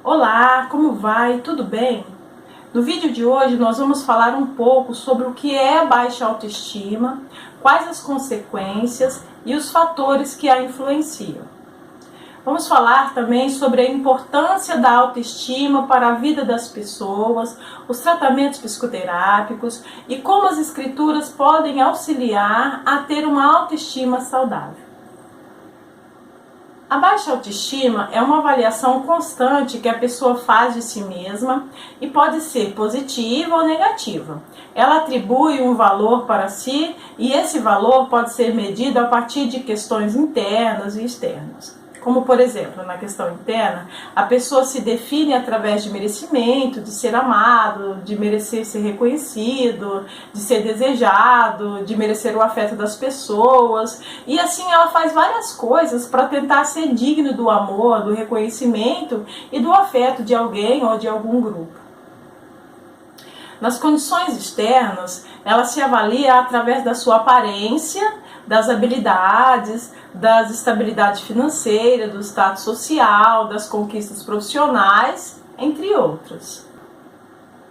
Olá, como vai? Tudo bem? No vídeo de hoje nós vamos falar um pouco sobre o que é a baixa autoestima, quais as consequências e os fatores que a influenciam. Vamos falar também sobre a importância da autoestima para a vida das pessoas, os tratamentos psicoterápicos e como as escrituras podem auxiliar a ter uma autoestima saudável. A baixa autoestima é uma avaliação constante que a pessoa faz de si mesma e pode ser positiva ou negativa. Ela atribui um valor para si e esse valor pode ser medido a partir de questões internas e externas. Como, por exemplo, na questão interna, a pessoa se define através de merecimento, de ser amado, de merecer ser reconhecido, de ser desejado, de merecer o afeto das pessoas. E assim ela faz várias coisas para tentar ser digno do amor, do reconhecimento e do afeto de alguém ou de algum grupo. Nas condições externas, ela se avalia através da sua aparência, das habilidades, das estabilidade financeira, do status social, das conquistas profissionais, entre outras.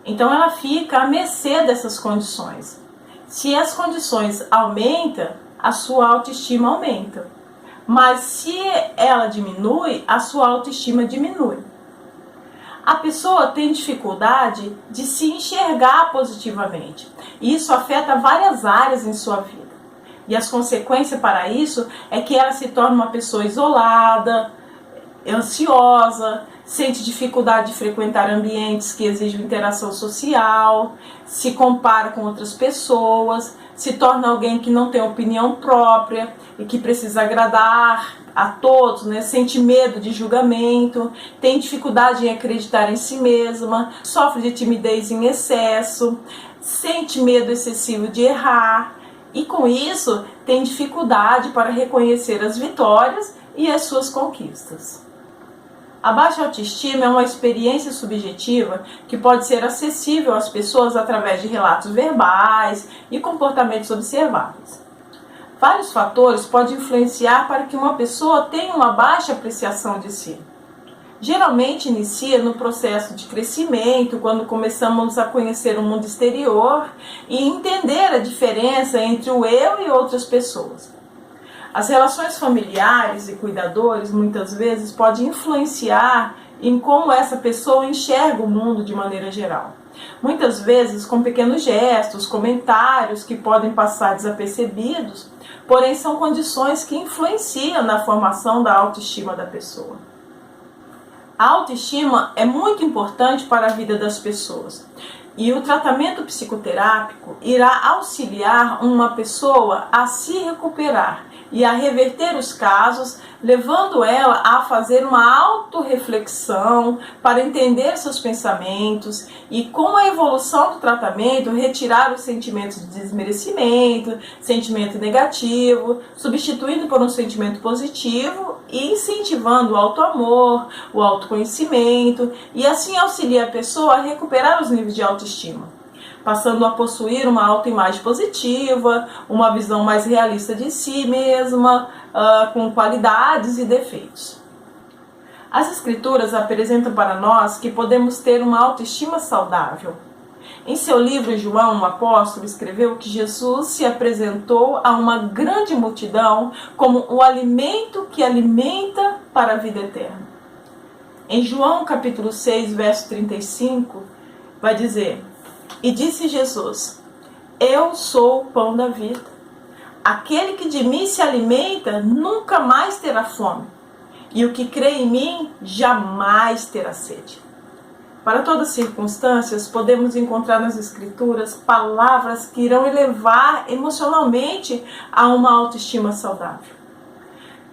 Então ela fica à mercê dessas condições. Se as condições aumentam, a sua autoestima aumenta. Mas se ela diminui, a sua autoestima diminui. A pessoa tem dificuldade de se enxergar positivamente. E isso afeta várias áreas em sua vida. E as consequências para isso é que ela se torna uma pessoa isolada, ansiosa, sente dificuldade de frequentar ambientes que exigem interação social, se compara com outras pessoas, se torna alguém que não tem opinião própria e que precisa agradar a todos, né? Sente medo de julgamento, tem dificuldade em acreditar em si mesma, sofre de timidez em excesso, sente medo excessivo de errar e com isso tem dificuldade para reconhecer as vitórias e as suas conquistas. A baixa autoestima é uma experiência subjetiva que pode ser acessível às pessoas através de relatos verbais e comportamentos observáveis. Vários fatores podem influenciar para que uma pessoa tenha uma baixa apreciação de si. Geralmente inicia no processo de crescimento, quando começamos a conhecer o mundo exterior e entender a diferença entre o eu e outras pessoas. As relações familiares e cuidadores muitas vezes podem influenciar em como essa pessoa enxerga o mundo de maneira geral. Muitas vezes com pequenos gestos, comentários que podem passar desapercebidos, porém são condições que influenciam na formação da autoestima da pessoa. A autoestima é muito importante para a vida das pessoas e o tratamento psicoterápico irá auxiliar uma pessoa a se recuperar e a reverter os casos, levando ela a fazer uma autorreflexão para entender seus pensamentos e, com a evolução do tratamento, retirar os sentimentos de desmerecimento, sentimento negativo, substituindo por um sentimento positivo e incentivando o autoamor, o autoconhecimento e assim auxilia a pessoa a recuperar os níveis de autoestima, passando a possuir uma autoimagem positiva, uma visão mais realista de si mesma, com qualidades e defeitos. As escrituras apresentam para nós que podemos ter uma autoestima saudável. Em seu livro, João, o apóstolo, escreveu que Jesus se apresentou a uma grande multidão como o alimento que alimenta para a vida eterna. Em João capítulo 6, verso 35, vai dizer: "E disse Jesus, eu sou o pão da vida. Aquele que de mim se alimenta nunca mais terá fome, e o que crê em mim jamais terá sede." Para todas as circunstâncias, podemos encontrar nas Escrituras palavras que irão elevar emocionalmente a uma autoestima saudável.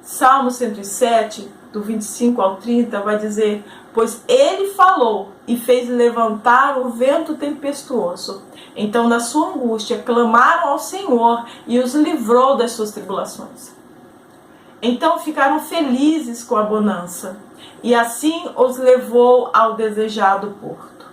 Salmo 107, do 25 ao 30, vai dizer: "Pois ele falou e fez levantar o vento tempestuoso. Então, na sua angústia, clamaram ao Senhor e os livrou das suas tribulações. Então ficaram felizes com a bonança, e assim os levou ao desejado porto."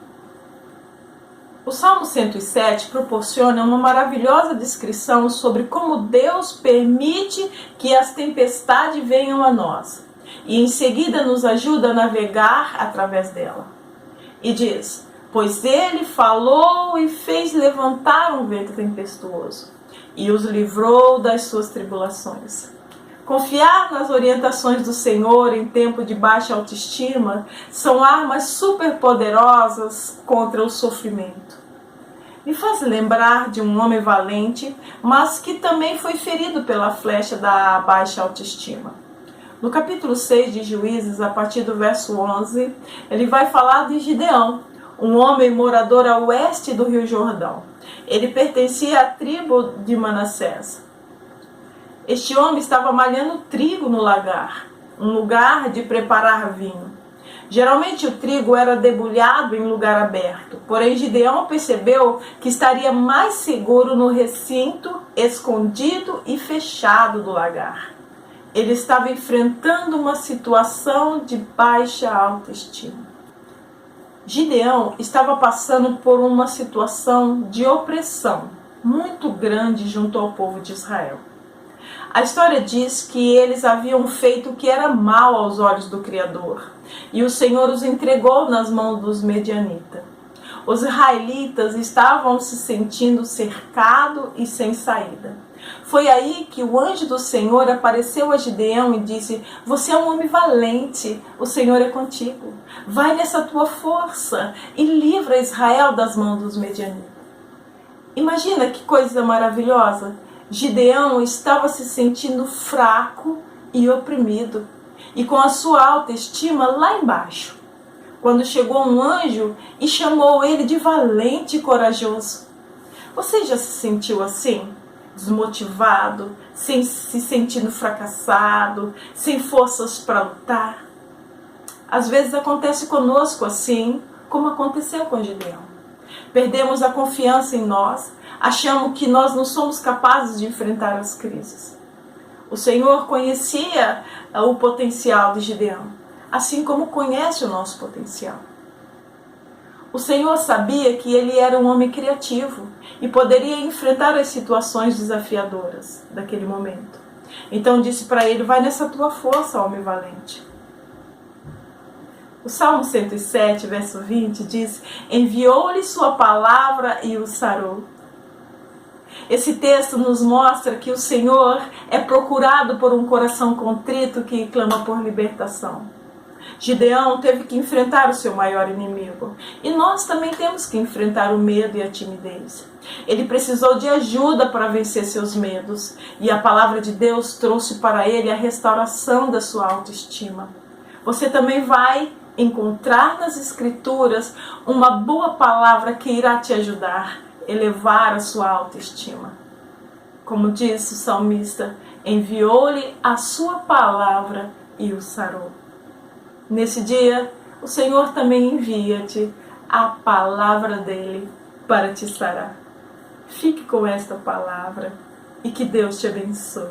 O Salmo 107 proporciona uma maravilhosa descrição sobre como Deus permite que as tempestades venham a nós. e em seguida nos ajuda a navegar através dela. E diz: pois ele falou e fez levantar um vento tempestuoso, e os livrou das suas tribulações. Confiar nas orientações do Senhor em tempo de baixa autoestima são armas superpoderosas contra o sofrimento. Me faz lembrar de um homem valente, mas que também foi ferido pela flecha da baixa autoestima. No capítulo 6 de Juízes, a partir do verso 11, ele vai falar de Gideão, um homem morador a oeste do Rio Jordão. Ele pertencia à tribo de Manassés. Este homem estava malhando trigo no lagar, um lugar de preparar vinho. Geralmente o trigo era debulhado em lugar aberto, porém Gideão percebeu que estaria mais seguro no recinto escondido e fechado do lagar. Ele estava enfrentando uma situação de baixa autoestima. Gideão estava passando por uma situação de opressão muito grande junto ao povo de Israel. A história diz que eles haviam feito o que era mal aos olhos do Criador, e o Senhor os entregou nas mãos dos medianitas. Os israelitas estavam se sentindo cercados e sem saída. Foi aí que o anjo do Senhor apareceu a Gideão e disse: você é um homem valente, o Senhor é contigo. Vai nessa tua força e livra Israel das mãos dos medianitas. Imagina que coisa maravilhosa! Gideão estava se sentindo fraco e oprimido, e com a sua autoestima lá embaixo, quando chegou um anjo e chamou ele de valente e corajoso. Você já se sentiu assim? Desmotivado, se sentindo fracassado, sem forças para lutar? Às vezes acontece conosco assim, como aconteceu com Gideão. Perdemos a confiança em nós, achamos que nós não somos capazes de enfrentar as crises. O Senhor conhecia o potencial de Gideão, assim como conhece o nosso potencial. O Senhor sabia que ele era um homem criativo e poderia enfrentar as situações desafiadoras daquele momento. Então disse para ele: vai nessa tua força, homem valente. O Salmo 107, verso 20 diz: enviou-lhe sua palavra e o sarou. Esse texto nos mostra que o Senhor é procurado por um coração contrito que clama por libertação. Gideão teve que enfrentar o seu maior inimigo. E nós também temos que enfrentar o medo e a timidez. Ele precisou de ajuda para vencer seus medos. E a palavra de Deus trouxe para ele a restauração da sua autoestima. Você também vai encontrar nas Escrituras uma boa palavra que irá te ajudar a elevar a sua autoestima. Como disse o salmista: enviou-lhe a sua palavra e o sarou. Nesse dia, o Senhor também envia-te a palavra dele para te sarar. Fique com esta palavra e que Deus te abençoe.